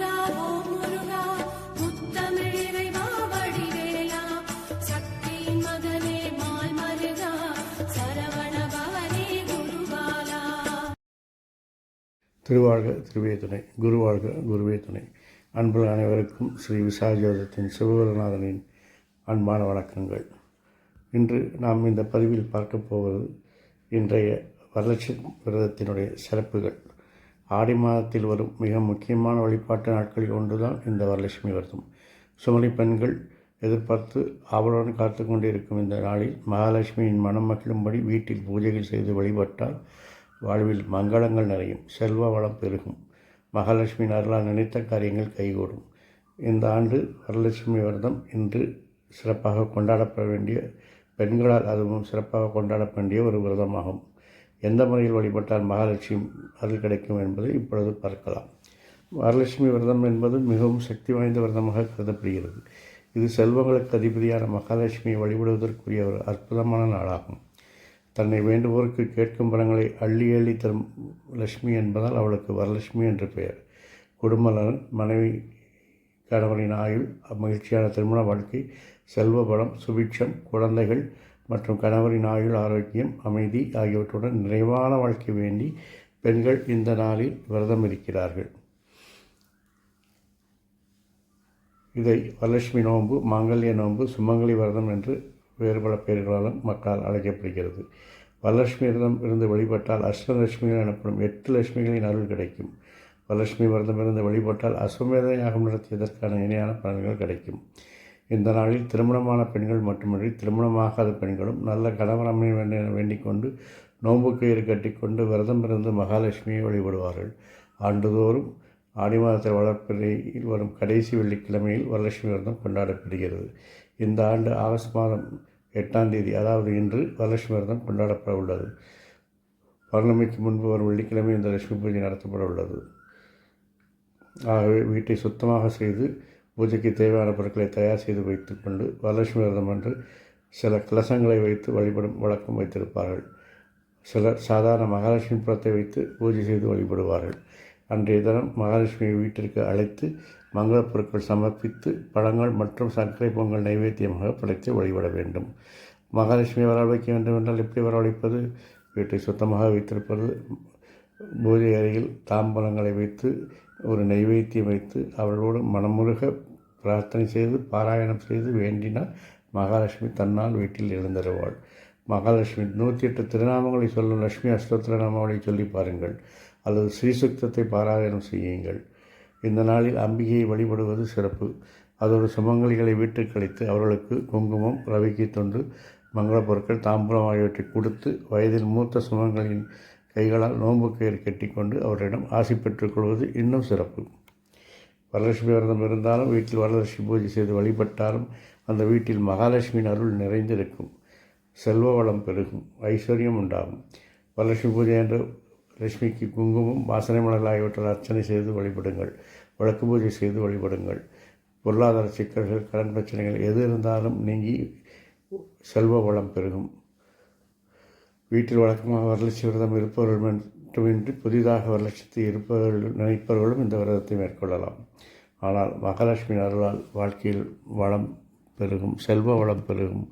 முருகா ஓம் முருகா முத்தமிழ் இறைவா வடிவேலா சக்தியின் மகனே மால் மருகா சரவண பவனே குருபாலா. திருவாழ்க திருவே துணை, குருவாழ்க குருவே துணை. அன்பு அனைவருக்கும் ஸ்ரீ விசாஜோதத்தின் சிவகுருநாதனின் அன்பான வணக்கங்கள். இன்று நாம் இந்த பதிவில் பார்க்க போவது இன்றைய வரலட்சுமி விரதத்தினுடைய சிறப்புகள். ஆடி மாதத்தில் வரும் மிக முக்கியமான வழிபாட்டு நாட்களில் ஒன்றுதான் இந்த வரலட்சுமி விரதம். சுமதி பெண்கள் எதிர்பார்த்து ஆவலுடன் காத்து கொண்டிருக்கும் இந்த நாளில் மகாலட்சுமியின் மனம் மகிழும்படி வீட்டில் பூஜைகள் செய்து வழிபட்டால் வாழ்வில் மங்களங்கள் நிறையும், செல்வ வளம் பெருகும், மகாலட்சுமியின் அருளால் நினைத்த காரியங்கள் கைகூடும். இந்த ஆண்டு வரலட்சுமி விரதம் இன்று சிறப்பாக கொண்டாடப்பட வேண்டிய, பெண்களால் அதுவும் சிறப்பாக கொண்டாடப்பட வேண்டிய ஒரு விரதமாகும். எந்த முறையில் வழிபட்டால் மகாலட்சுமி அருள் கிடைக்கும் என்பதை இப்பொழுது பார்க்கலாம். வரலட்சுமி விரதம் என்பது மிகவும் சக்தி வாய்ந்த விரதமாக கருதப்படுகிறது. இது செல்வங்களுக்கு அதிபதியான மகாலட்சுமியை வழிபடுவதற்குரிய ஒரு அற்புதமான நாளாகும். தன்னை வேண்டுவோருக்கு கேட்கும் பலங்களை அள்ளி அள்ளி தரும் லட்சுமி என்பதால் அவளுக்கு வரலட்சுமி என்று பெயர். குடும்ப நலன், மனைவி கணவனின் ஆயுள், மகிழ்ச்சியான திருமண வாழ்க்கை, செல்வ பலம், சுபிட்சம், குழந்தைகள் மற்றும் கணவரின் ஆயுள், ஆரோக்கியம், அமைதி ஆகியவற்றுடன் நிறைவான வாழ்க்கை வேண்டி பெண்கள் இந்த நாளில் விரதம் இருக்கிறார்கள். இதை வரலட்சுமி நோன்பு, மாங்கல்ய நோன்பு, சுமங்கலி விரதம் என்று வேறு பல பெயர்களாலும் மக்களால் அழைக்கப்படுகிறது. வரலட்சுமி விரதம் இருந்து வழிபட்டால் அஷ்டலட்சுமிகள் எனப்படும் 8 லட்சுமிகளின் அருள் கிடைக்கும். வரலட்சுமி விரதம் இருந்து வழிபட்டால் அஸ்வமேத யாகம் நடத்தியதற்கான இணையான பலன்கள் கிடைக்கும். இந்த நாளில் திருமணமான பெண்கள் மட்டுமின்றி திருமணமாகாத பெண்களும் நல்ல கணவன் அமைய வேண்டிக் கொண்டு நோன்பு கயிறு கட்டிக்கொண்டு விரதம் இருந்து மகாலட்சுமியை வழிபடுவார்கள். ஆண்டுதோறும் ஆடி மாதத்தில் வளர்ப்பிறையில் வரும் கடைசி வெள்ளிக்கிழமையில் வரலட்சுமி விரதம் கொண்டாடப்படுகிறது. இந்த ஆண்டு ஆகஸ்ட் மாதம் 8ஆம் தேதி, அதாவது இன்று வரலட்சுமி விரதம் கொண்டாடப்பட உள்ளது. பௌர்ணமிக்கு முன்பு வரும் வெள்ளிக்கிழமை இந்த லட்சுமி பூஜை நடத்தப்பட உள்ளது. ஆகவே வீட்டை சுத்தமாக செய்து பூஜைக்கு தேவையான பொருட்களை தயார் செய்து வைத்துக்கொண்டு வரலட்சுமி விரதம் அன்று சில கலசங்களை வைத்து வழிபடும் வழக்கம் வைத்திருப்பார்கள். சிலர் சாதாரண மகாலட்சுமி படத்தை வைத்து பூஜை செய்து வழிபடுவார்கள். அன்றைய தினம் மகாலட்சுமியை வீட்டிற்கு அழைத்து மங்கள பொருட்கள் சமர்ப்பித்து பழங்கள் மற்றும் சர்க்கரை பொங்கல் நைவேத்தியமாக படைத்து வழிபட வேண்டும். மகாலட்சுமியை வரவழைக்க வேண்டும் என்றால் எப்படி வரவழைப்பது? வீட்டை சுத்தமாக வைத்திருப்பது, பூஜை அறையில் தாம்பலங்களை வைத்து ஒரு நைவேத்தியம் வைத்து அவர்களோடு மனமுருக பிரார்த்தனை செய்து பாராயணம் செய்து வேண்டினால் மகாலட்சுமி தன்னால் வீட்டில் எழுந்தருவாள். மகாலட்சுமி 108 திருநாமங்களை சொல்லும் லட்சுமி அஷ்டோத்திர நாமாவளை சொல்லி பாருங்கள், அல்லது ஸ்ரீசுக்தத்தை பாராயணம் செய்யுங்கள். இந்த நாளில் அம்பிகையை வழிபடுவது சிறப்பு. அதோடு சுமங்கலிகளை வீட்டுக்கு அழைத்து அவர்களுக்கு குங்குமம், ரவிக்கை தொண்டு, மங்கள பொருட்கள், தாம்பூலம் ஆகியவற்றை கொடுத்து வயதில் மூத்த சுமங்கலின் கைகளால் நோன்பு கயிறு கட்டிக்கொண்டு அவரிடம் ஆசி பெற்றுக்கொள்வது இன்னும் சிறப்பு. வரலட்சுமி விரதம் இருந்தாலும் வீட்டில் வரலட்சுமி பூஜை செய்து வழிபட்டாலும் அந்த வீட்டில் மகாலட்சுமியின் அருள் நிறைந்திருக்கும், செல்வ வளம் பெருகும், ஐஸ்வர்யம் உண்டாகும். வரலட்சுமி பூஜை என்ற லட்சுமிக்கு குங்குமம், வாசனை மலர்கள் ஆகியவற்றால் அர்ச்சனை செய்து வழிபடுங்கள். வழக்கு பூஜை செய்து வழிபடுங்கள். பொருளாதார சிக்கல்கள், கடன் பிரச்சனைகள் எது இருந்தாலும் நீங்கி செல்வ வளம் பெருகும். வீட்டில் வழக்கமாக வரலட்சுமி விரதம் இருப்பவர்கள் மட்டுமின்றி புதிதாக வரலட்சத்தை நினைப்பவர்களும் இந்த விரதத்தை மேற்கொள்ளலாம். ஆனால் மகாலட்சுமியின் அருளால் வாழ்க்கையில் வளம் பெருகும், செல்வ வளம் பெருகும்,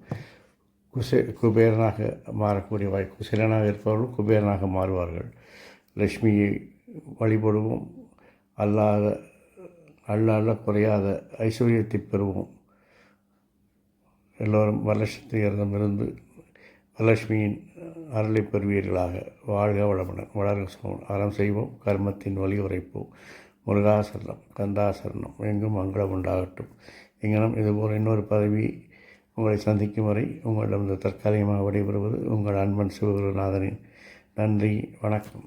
குபேரனாக மாறக்கூடிய குசேலனாக இருப்பவர்களும் குபேரனாக மாறுவார்கள். லட்சுமியை வழிபடுவோம், அல்லாத குறையாத ஐஸ்வர்யத்தை பெறுவோம். எல்லோரும் வரலட்சத்தை விரதம் இருந்து வரலட்சுமியின் அருளை பெறுவீர்களாக. வாழ்க வளமுடன், வளர்க அறம் செய்வோம், கர்மத்தின் வழி உரைப்போம். முருகாசரணம், கந்தாசரணம், எங்கும் மங்களம் உண்டாகட்டும். எங்கனம் இதுபோல் இன்னொரு பதவி உங்களை சந்திக்கும் வரை உங்களிடம் தற்காலிகமாக விடைபெறுவது உங்கள் அன்பன் சிவகுருநாதனின். நன்றி, வணக்கம்.